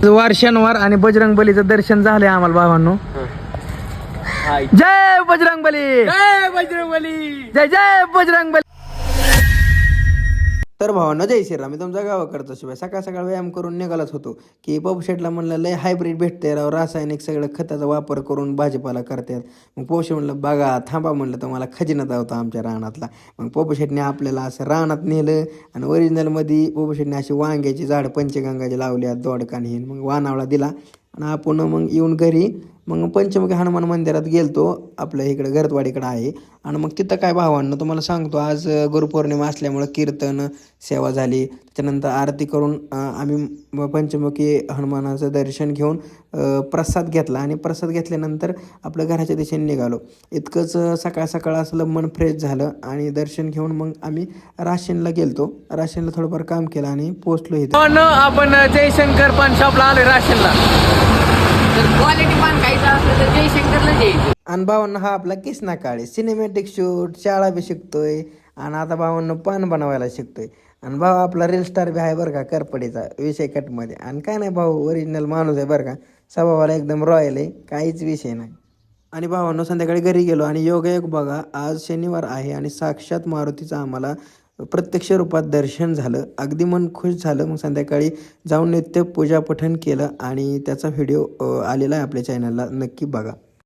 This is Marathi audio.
वार शनिवार आणि बजरंग बलीचं दर्शन झालंय आम्हाला भावांनो. जय बजरंग बली, जय बजरंग बली, जय जय बजरंग बली. तर भावांनो जय श्रीराम. मी तुमचा गावाकडचा शिवाय सकाळ सकाळ व्यायाम करून निघालाच होतो की पौशेटला म्हणलं लय हायब्रिड भेटते राव, रासायनिक सगळं खताचा वापर करून भाजीपाला करतात. मग पौशे म्हणलं बघा थांबा म्हणलं तुम्हाला खजिना होता आमच्या रानातला. मग पोपशेटने आपल्याला असं रानात नेलं आणि ओरिजिनलमध्ये पोपशेटने अशी वांग्याची झाड पंचगंगाची लावल्या दोडकान हे. मग वानावळा दिला आणि आपण मग येऊन घरी मग पंचमुखी हनुमान मंदिरात गेलतो, आपल्या इकडे गरतवाडीकडे आहे. आणि मग तिथं काय भावांनो तुम्हाला सांगतो, आज गुरुपौर्णिमा असल्यामुळं कीर्तन सेवा झाली. त्याच्यानंतर आरती करून आम्ही पंचमुखी हनुमानाचं दर्शन घेऊन प्रसाद घेतला आणि प्रसाद घेतल्यानंतर आपल्या घराच्या दिशेने निघालो. इतकंच सकाळ सकाळ असलं मन फ्रेश झालं आणि दर्शन घेऊन मग आम्ही राशीनला गेलतो. राशीनला थोडंफार काम केलं आणि पोहोचलो इथं. आपण जयशंकर पान शॉपला आलोय राशनला. तर क्वालिटी पान खायचं असलं तर जयशंकरला द्यायचं. आणि भावांना हा आपला किसना काळे सिनेमॅटिक शूट शाळा बी शिकतोय आणि आता भावांना पान बनवायला शिकतोय. आणि भाऊ आपला रील स्टार बी आहे बरं का, करपडीचा विषय कटमध्ये. आणि काय नाही भाऊ ओरिजिनल माणूस आहे बरं का, स्वभावाला एकदम रॉयल आहे, काहीच विषय नाही. आणि भावांनो संध्याकाळी घरी गेलो आणि योगायोग बघा आज शनिवार आहे आणि साक्षात मारुतीचं आम्हाला प्रत्यक्ष रूपात दर्शन झालं. अगदी मन खुश झालं. मग संध्याकाळी जाऊन नित्य पूजा पठण केलं आणि त्याचा व्हिडिओ आलेला आहे आपल्या चॅनलला, नक्की बघा.